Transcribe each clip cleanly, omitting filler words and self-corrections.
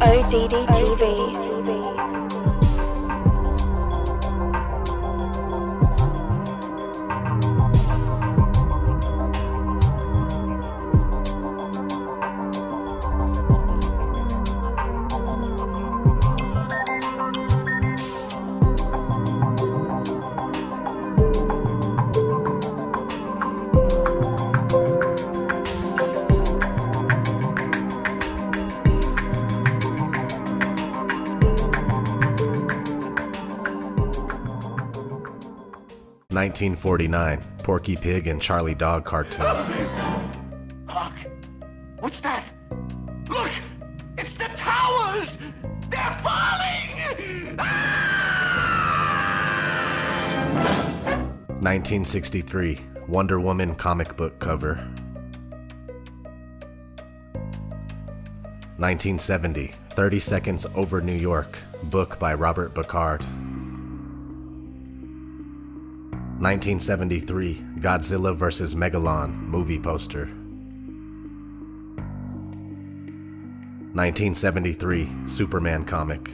ODD TV. 1949, Porky Pig and Charlie Dog cartoon. Hark! What's that? Look! It's the towers! They're falling! Ah! 1963, Wonder Woman comic book cover. 1970, 30 Seconds Over New York, book by Robert Bacard. 1973, Godzilla vs. Megalon, movie poster. 1973, Superman comic.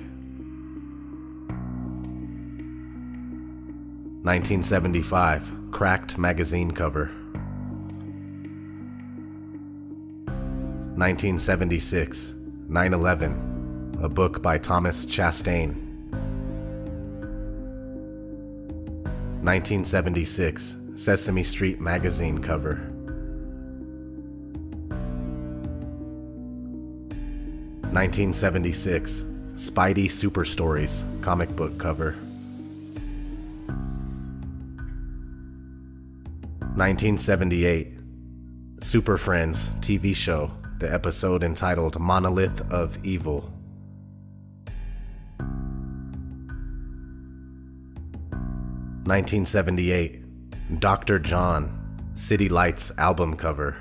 1975, Cracked magazine cover. 1976, 9/11, a book by Thomas Chastain. 1976, Sesame Street magazine cover. 1976, Spidey Super Stories comic book cover. 1978, Super Friends TV show, the episode entitled Monolith of Evil. 1978, Dr. John, City Lights album cover.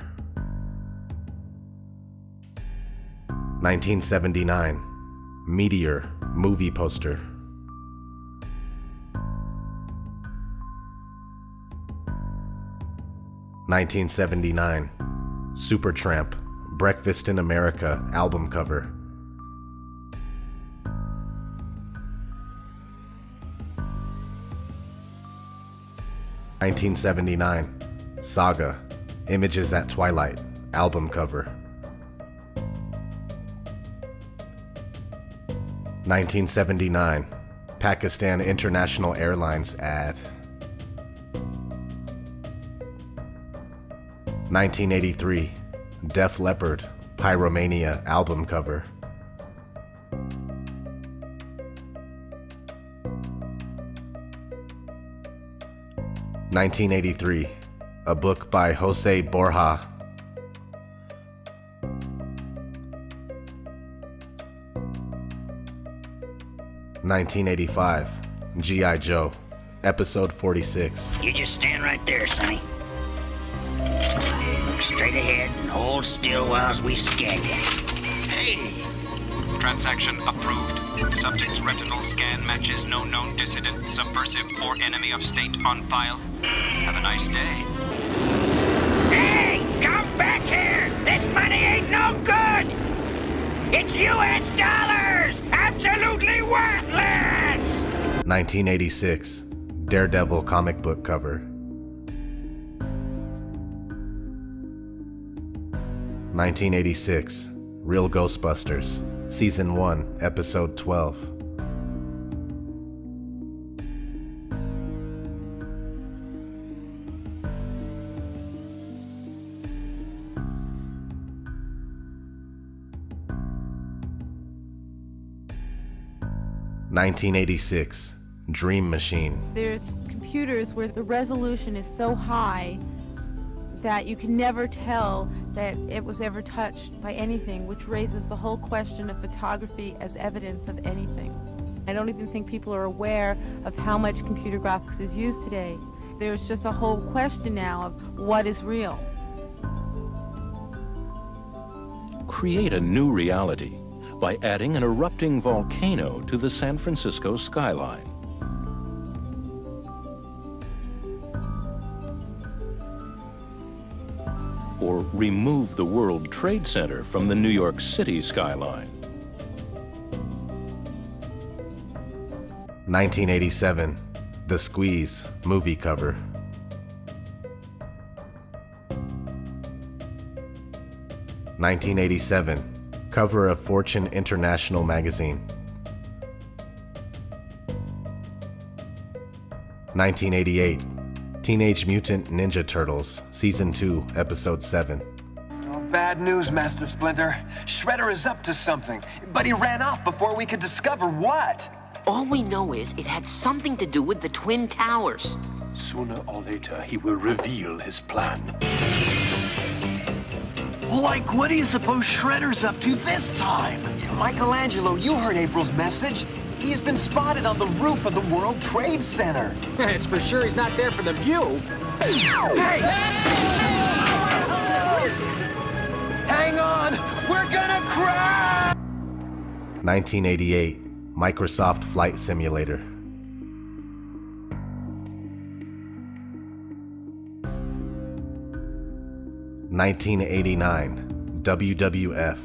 1979, Meteor movie poster. 1979, Supertramp, Breakfast in America album cover. 1979, Saga, Images at Twilight album cover. 1979, Pakistan International Airlines ad. 1983, Def Leppard, Pyromania album cover. 1983, a book by Jose Borja. 1985, G.I. Joe, episode 46. You just stand right there, Sonny. Look straight ahead and hold still while we scan you. Hey! Transaction approved. Subject's retinal scan matches no known dissident, subversive, or enemy of state on file. Have a nice day. Hey! Come back here! This money ain't no good! It's U.S. dollars! Absolutely worthless! 1986, Daredevil comic book cover. 1986, Real Ghostbusters, Season 1, Episode 12. 1986, Dream Machine. There's computers where the resolution is so high that you can never tell that it was ever touched by anything, which raises the whole question of photography as evidence of anything. I don't even think people are aware of how much computer graphics is used today. There's just a whole question now of what is real. Create a new reality by adding an erupting volcano to the San Francisco skyline. Or remove the World Trade Center from the New York City skyline. 1987, The Squeeze movie cover. 1987, cover of Fortune International magazine. 1988, Teenage Mutant Ninja Turtles, Season 2, Episode 7. Oh, bad news, Master Splinter. Shredder is up to something, but he ran off before we could discover what. All we know is it had something to do with the Twin Towers. Sooner or later, he will reveal his plan. Like, what do you suppose Shredder's up to this time? Michelangelo, you heard April's message. He's been spotted on the roof of the World Trade Center. It's for sure he's not there for the view. Hey! What is it? Hang on! We're gonna crash! 1988, Microsoft Flight Simulator. 1989, WWF.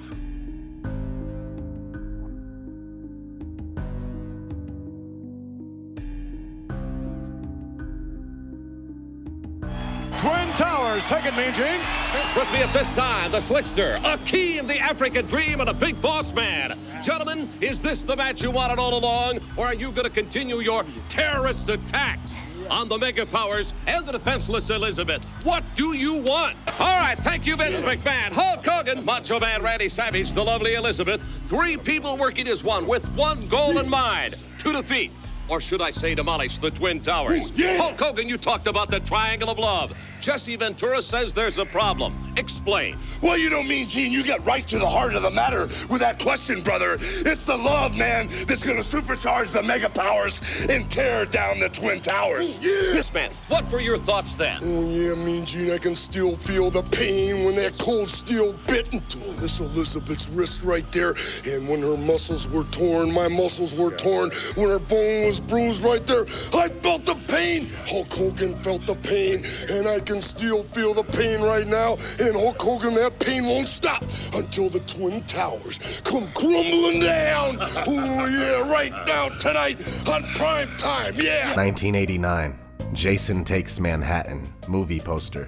'Twin Towers, take it, Mean Gene. It's with me at this time, the Slickster, a key in the African dream and a big boss man. Gentlemen, is this the match you wanted all along, or are you going to continue your terrorist attacks on the mega powers and the defenseless Elizabeth? What do you want? All right, thank you, Vince McMahon, Hulk Hogan, Macho Man Randy Savage, the lovely Elizabeth. Three people working as one with one goal in mind, to defeat, or should I say demolish, the Twin Towers. Hulk Hogan, you talked about the Triangle of Love. Jesse Ventura says there's a problem. Explain. Well, you know, Mean Gene, you get right to the heart of the matter with that question, brother. It's the love, man, that's gonna supercharge the mega powers and tear down the Twin Towers. This man, what were your thoughts then? Oh, yeah, Mean Gene, I can still feel the pain when that cold steel bit into Miss Elizabeth's wrist right there. And when her muscles were torn, my muscles were torn. When her bone was bruised right there, I felt the pain. Hulk Hogan felt the pain, and I can still feel the pain right now. And Hulk Hogan, that pain won't stop until the Twin Towers come crumbling down. Oh, yeah, right now, tonight, on prime time, yeah. 1989, Jason Takes Manhattan movie poster.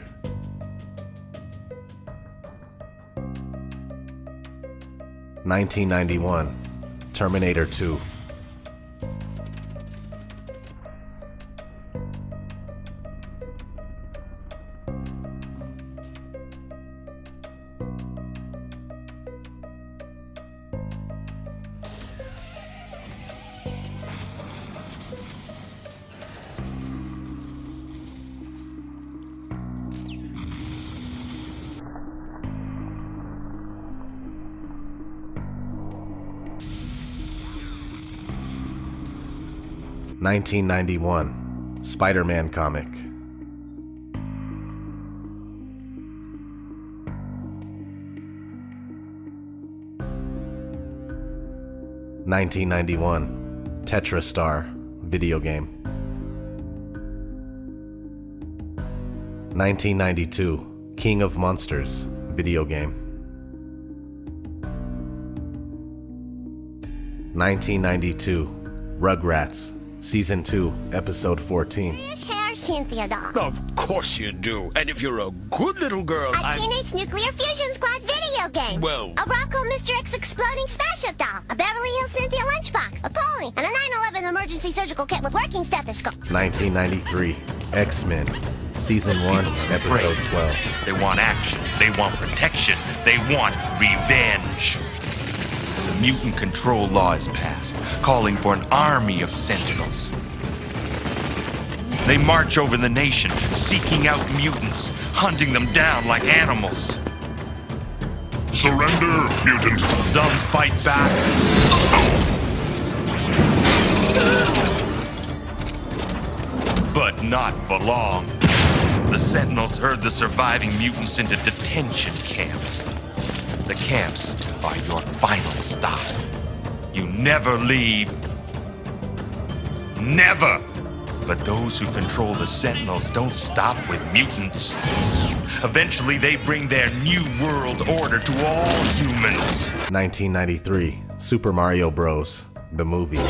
1991, Terminator 2. 1991, Spider-Man comic. 1991, Tetrastar video game. 1992, King of Monsters video game. 1992, Rugrats Season 2, Episode 14. Hair, Cynthia doll. Of course you do. And if you're a good little girl, A Teenage Nuclear Fusion Squad video game. Well, a Rocco Mr. X exploding smash-up doll. A Beverly Hills Cynthia lunchbox. A pony. And a 9/11 emergency surgical kit with working stethoscope. 1993, X-Men Season 1, Episode 12. They want action. They want protection. They want revenge. The mutant control law is passed, calling for an army of sentinels. They march over the nation, seeking out mutants, hunting them down like animals. Surrender, mutant. Some fight back. But not for long. The sentinels herd the surviving mutants into detention camps. The camps are your final stop. You never leave. Never! But those who control the Sentinels don't stop with mutants. Eventually, they bring their new world order to all humans. 1993, Super Mario Bros. the movie. Look!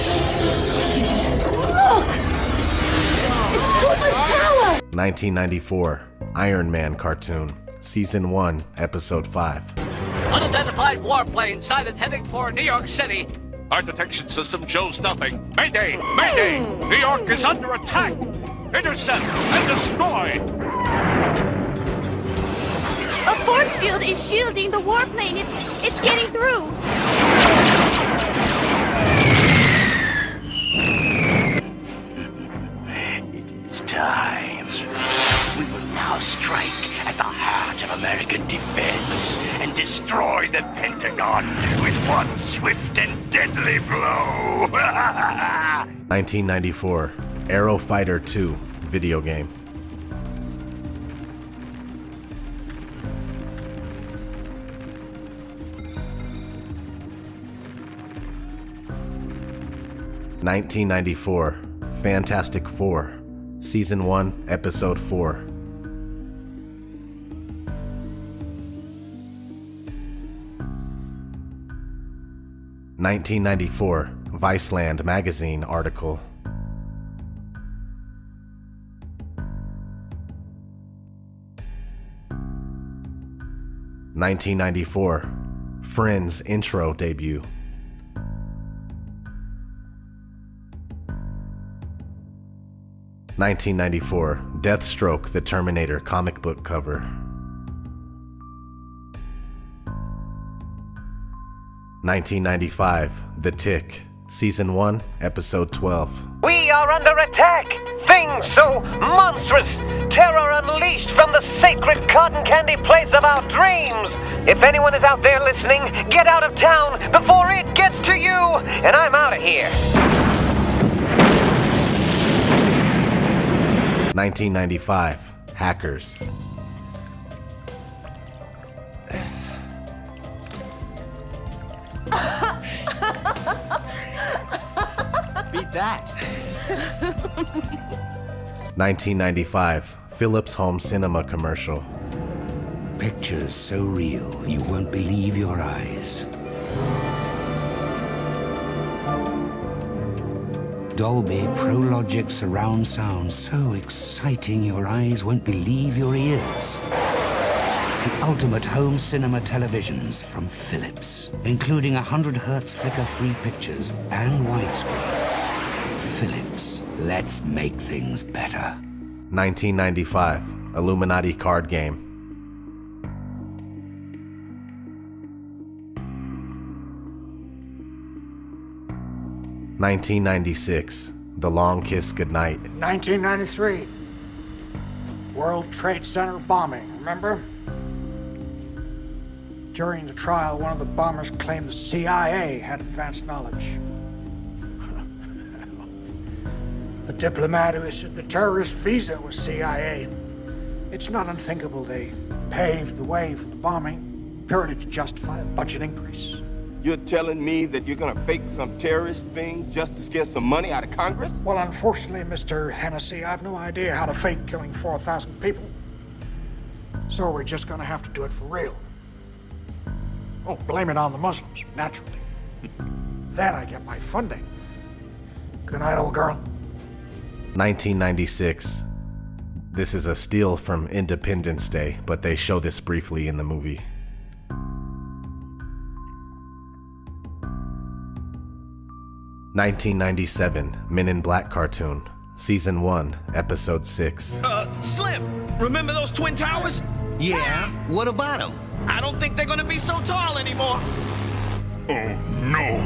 It's Koopa's tower! 1994, Iron Man cartoon, Season 1, Episode 5. Unidentified warplane sighted heading for New York City. Our detection system shows nothing. Mayday! Mayday! New York is under attack! Intercept and destroy! A force field is shielding the warplane. It's getting through. It is time. We will now strike at the heart of American defense and destroy the Pentagon with one swift and deadly blow. 1994, Aero Fighter 2 video game. (1994) Fantastic Four, Season 1, Episode 4. 1994 Viceland magazine article. 1994 Friends intro debut. 1994 Deathstroke the Terminator comic book cover. 1995 The Tick, Season 1, Episode 12. We are under attack! Things so monstrous! Terror unleashed from the sacred cotton candy place of our dreams! If anyone is out there listening, get out of town before it gets to you! And I'm out of here! 1995 Hackers. Beat that. 1995 Philips Home Cinema commercial. Pictures so real you won't believe your eyes. Dolby Prologic surround sound so exciting your eyes won't believe your ears. The ultimate home cinema televisions from Philips, including 100 Hz flicker-free pictures and widescreens. Philips, let's make things better. 1995 Illuminati card game. 1996 The Long Kiss Goodnight. 1993. World Trade Center bombing, remember? During the trial, one of the bombers claimed the CIA had advanced knowledge. The diplomat who issued the terrorist visa was CIA. It's not unthinkable they paved the way for the bombing purely to justify a budget increase. You're telling me that you're gonna fake some terrorist thing just to scare some money out of Congress? Well, unfortunately, Mr. Hennessy, I have no idea how to fake killing 4,000 people. So we're just gonna have to do it for real. Oh, blame it on the Muslims, naturally. Then I get my funding. Good night, old girl. 1996. This is a steal from Independence Day, but they show this briefly in the movie. 1997 Men in Black cartoon, Season 1, Episode 6. Slim, remember those Twin Towers? Yeah, what about them? I don't think they're gonna be so tall anymore. Oh, no.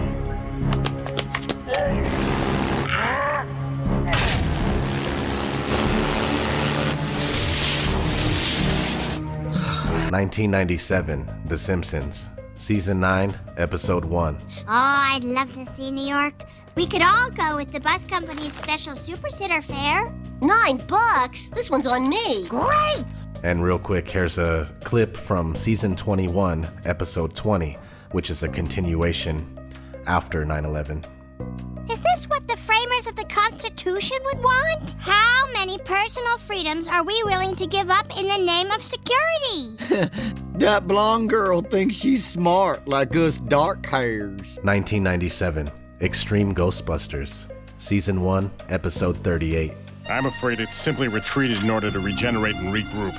1997 The Simpsons, Season 9, Episode 1. Oh, I'd love to see New York. We could all go with the bus company's special Super Sitter fare. $9? This one's on me. Great! And real quick, here's a clip from Season 21, Episode 20, which is a continuation after 9/11. Is this what the framers of the Constitution would want? How many personal freedoms are we willing to give up in the name of security? That blonde girl thinks she's smart like us dark hairs. 1997 Extreme Ghostbusters, Season 1, Episode 38. I'm afraid it simply retreated in order to regenerate and regroup,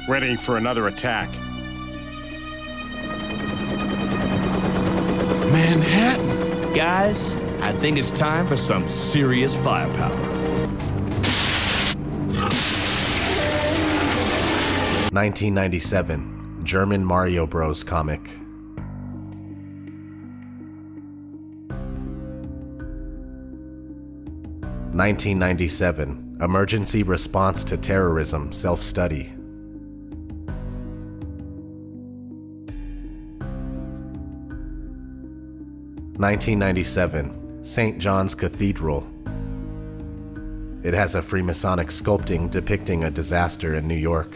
readying for another attack. Manhattan. Guys, I think it's time for some serious firepower. 1997, German Mario Bros. Comic. 1997, Emergency Response to Terrorism Self-Study. 1997, St. John's Cathedral. It has a Freemasonic sculpting depicting a disaster in New York.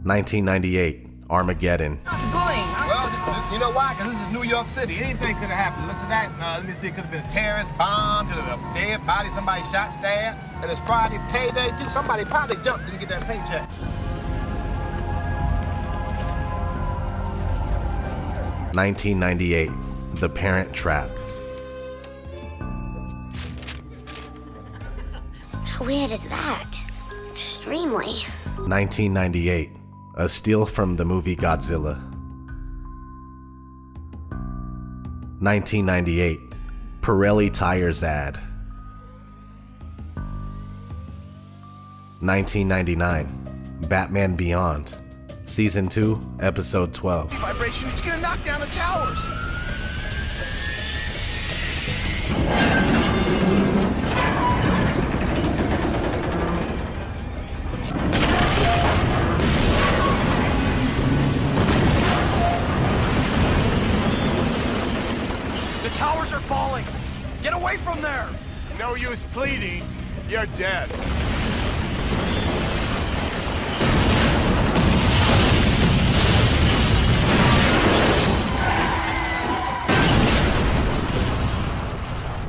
1998, Armageddon. Well, you know why? Because this is New York City. Anything could have happened. Look at that. Let me see. It could have been a terrorist bomb, could have been a dead body, somebody shot, stabbed. And it's Friday payday, too. Somebody probably jumped, didn't get that paycheck. $1998, The Parent Trap. How weird is that? Extremely. 1998, A Steal from the Movie Godzilla. 1998, Pirelli Tires Ad. 1999, Batman Beyond, Season 2, Episode 12. Vibration, it's gonna knock down the towers! The towers are falling! Get away from there! No use pleading. You're dead.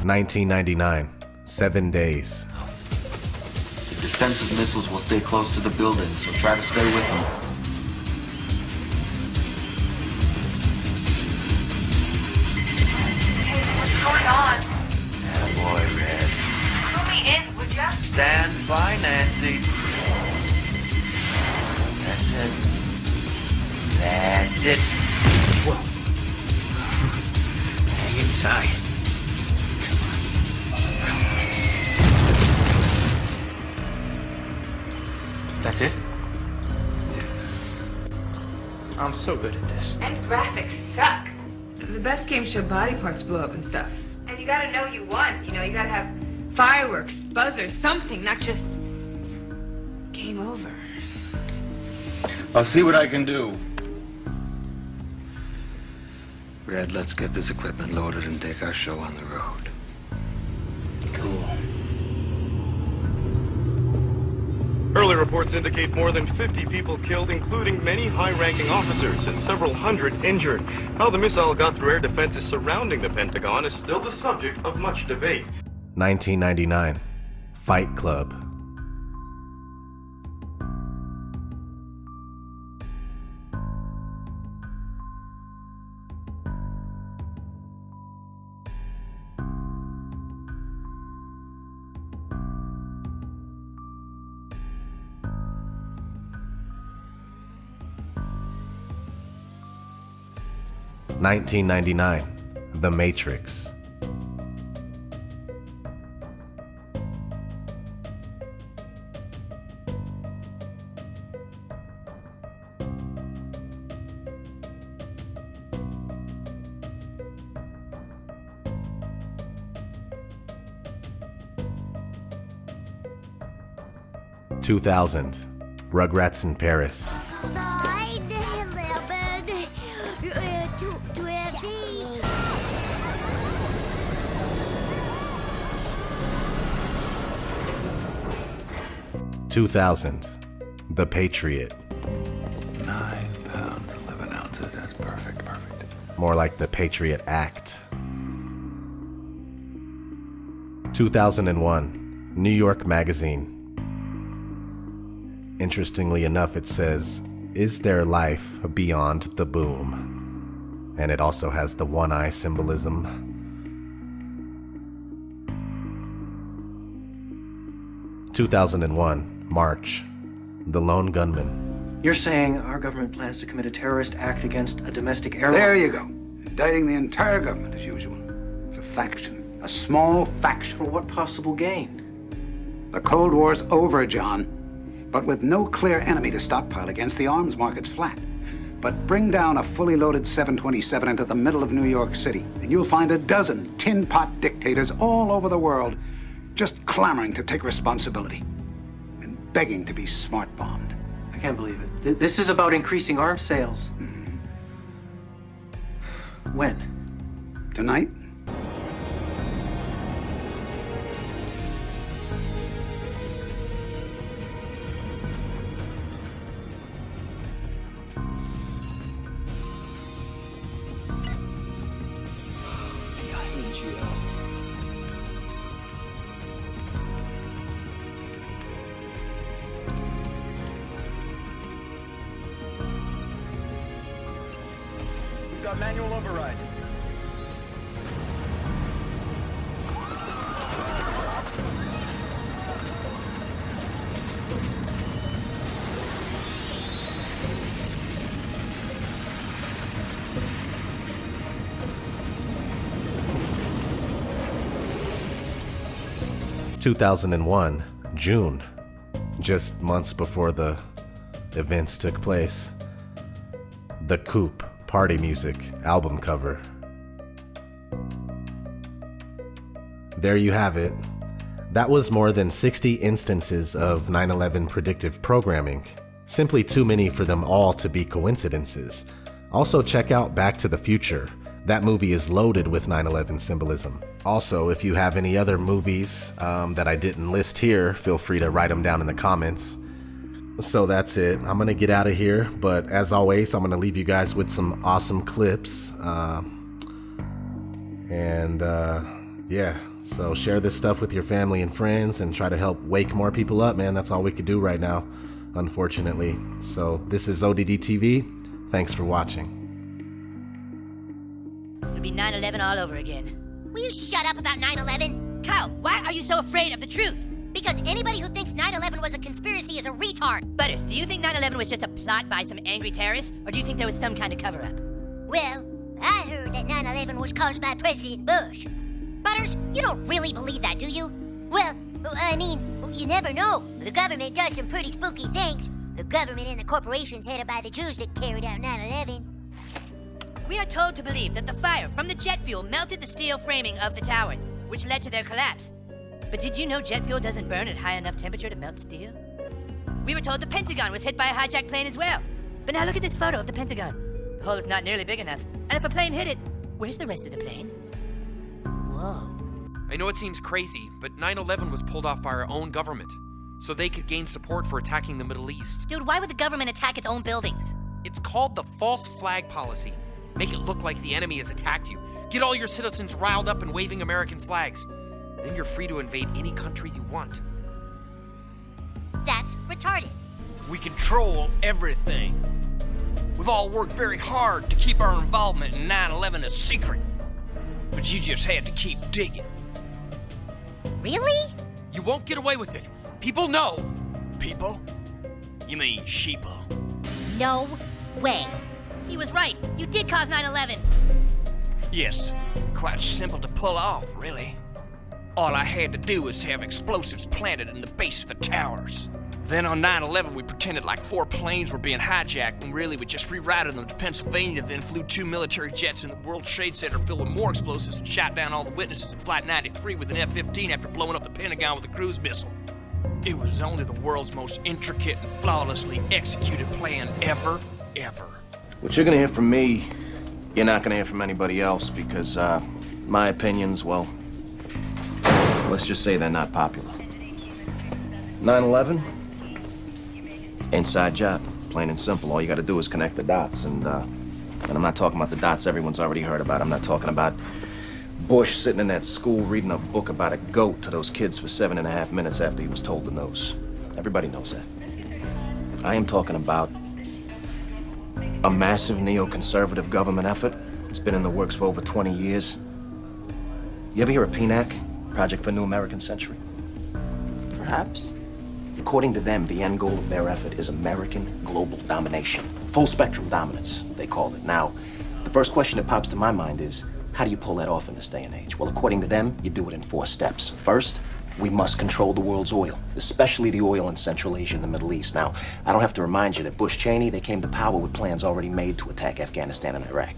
$1999, 7 Days. The defensive missiles will stay close to the building, so try to stay with them. What's going on? Attaboy, Red. Throw me in, would ya? Stand by, Nancy. That's it. That's it. Whoa. Hang in tight. That's it? I'm so good at this. And graphics suck. The best game show body parts blow up and stuff. And you gotta know you won. You know, you gotta have fireworks, buzzers, something, not just game over. I'll see what I can do. Red, let's get this equipment loaded and take our show on the road. Cool. Early reports indicate more than 50 people killed, including many high-ranking officers and several hundred injured. How the missile got through air defenses surrounding the Pentagon is still the subject of much debate. 1999, Fight Club. $1999, The Matrix. $2000, Rugrats in Paris. 2000, The Patriot. 9 pounds, 11 ounces. That's perfect. More like The Patriot Act. 2001, New York Magazine. Interestingly enough, it says, "Is there life beyond the boom?" And it also has the one eye symbolism. (2001) March. The Lone Gunman. You're saying our government plans to commit a terrorist act against a domestic airline? There you go. Indicting the entire government as usual. It's a faction. A small faction. For what possible gain? The Cold War's over, John. But with no clear enemy to stockpile against, the arms market's flat. But bring down a fully loaded 727 into the middle of New York City, and you'll find a dozen tin pot dictators all over the world just clamoring to take responsibility and begging to be smart bombed. I can't believe it. This is about increasing arms sales. When? Tonight? We've got manual override. (2001) June. Just months before the events took place. The Coupe Party Music album cover. There you have it. That was more than 60 instances of 9/11 predictive programming. Simply too many for them all to be coincidences. Also check out Back to the Future. That movie is loaded with 9/11 symbolism. Also, if you have any other movies that I didn't list here, feel free to write them down in the comments. So that's it. I'm gonna get out of here, but as always, I'm gonna leave you guys with some awesome clips. Yeah, so share this stuff with your family and friends and try to help wake more people up, man. That's all we could do right now, unfortunately. So this is ODD TV. Thanks for watching. It'll be 9/11 all over again. Will you shut up about 9/11? Kyle, why are you so afraid of the truth? Because anybody who thinks 9/11 was a conspiracy is a retard. Butters, do you think 9/11 was just a plot by some angry terrorists, or do you think there was some kind of cover-up? Well, I heard that 9/11 was caused by President Bush. Butters, you don't really believe that, do you? Well, I mean, you never know. The government does some pretty spooky things. The government and the corporations headed by the Jews that carried out 9/11. We are told to believe that the fire from the jet fuel melted the steel framing of the towers, which led to their collapse. But did you know jet fuel doesn't burn at high enough temperature to melt steel? We were told the Pentagon was hit by a hijacked plane as well. But now look at this photo of the Pentagon. The hole is not nearly big enough. And if a plane hit it, where's the rest of the plane? Whoa. I know it seems crazy, but 9/11 was pulled off by our own government, so they could gain support for attacking the Middle East. Dude, why would the government attack its own buildings? It's called the false flag policy. Make it look like the enemy has attacked you. Get all your citizens riled up and waving American flags. Then you're free to invade any country you want. That's retarded. We control everything. We've all worked very hard to keep our involvement in 9/11 a secret. But you just had to keep digging. Really? You won't get away with it. People know. People? You mean sheeple? No way. He was right. You did cause 9/11. Yes, quite simple to pull off, really. All I had to do was have explosives planted in the base of the towers. Then on 9/11, we pretended like 4 planes were being hijacked when really we just rerouted them to Pennsylvania, then flew 2 military jets in the World Trade Center filled with more explosives and shot down all the witnesses in Flight 93 with an F-15 after blowing up the Pentagon with a cruise missile. It was only the world's most intricate and flawlessly executed plan ever. What you're gonna hear from me, you're not gonna hear from anybody else because, my opinions, well, let's just say they're not popular. 9/11? Inside job, plain and simple. All you gotta do is connect the dots, and I'm not talking about the dots everyone's already heard about. I'm not talking about Bush sitting in that school reading a book about a goat to those kids for 7.5 minutes after he was told the news. Everybody knows that. I am talking about a massive neoconservative government effort It's been in the works for over 20 years. You ever hear of PNAC? Project for New American Century? Perhaps. According to them, the end goal of their effort is American global domination. Full spectrum dominance, they call it. Now, the first question that pops to my mind is, how do you pull that off in this day and age? Well, according to them, you do it in 4 steps. First, we must control the world's oil, especially the oil in Central Asia and the Middle East. Now, I don't have to remind you that Bush Cheney, they came to power with plans already made to attack Afghanistan and Iraq.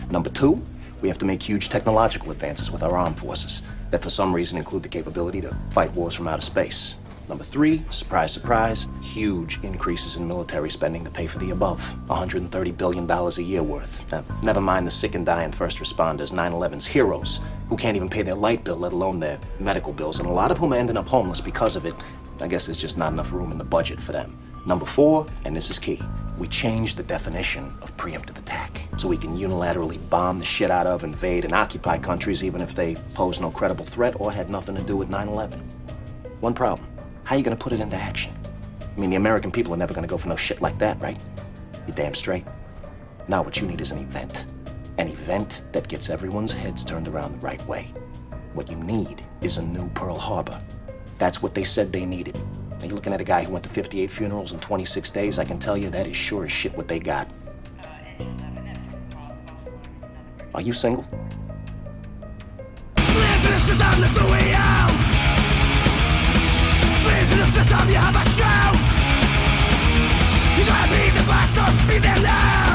Number 2, we have to make huge technological advances with our armed forces that for some reason include the capability to fight wars from outer space. Number 3, surprise, surprise, huge increases in military spending to pay for the above. $130 billion a year worth. Now, never mind the sick and dying first responders, 9/11's heroes, who can't even pay their light bill, let alone their medical bills, and a lot of whom are ending up homeless because of it. I guess there's just not enough room in the budget for them. Number 4, and this is key, we changed the definition of preemptive attack so we can unilaterally bomb the shit out of, invade, and occupy countries even if they pose no credible threat or had nothing to do with 9/11. One problem. How are you gonna put it into action? I mean, the American people are never gonna go for no shit like that, right? You're damn straight. Now what you need is an event. An event that gets everyone's heads turned around the right way. What you need is a new Pearl Harbor. That's what they said they needed. Now you're looking at a guy who went to 58 funerals in 26 days. I can tell you that is sure as shit what they got. Are you single? You gotta be the bastard, be there loud.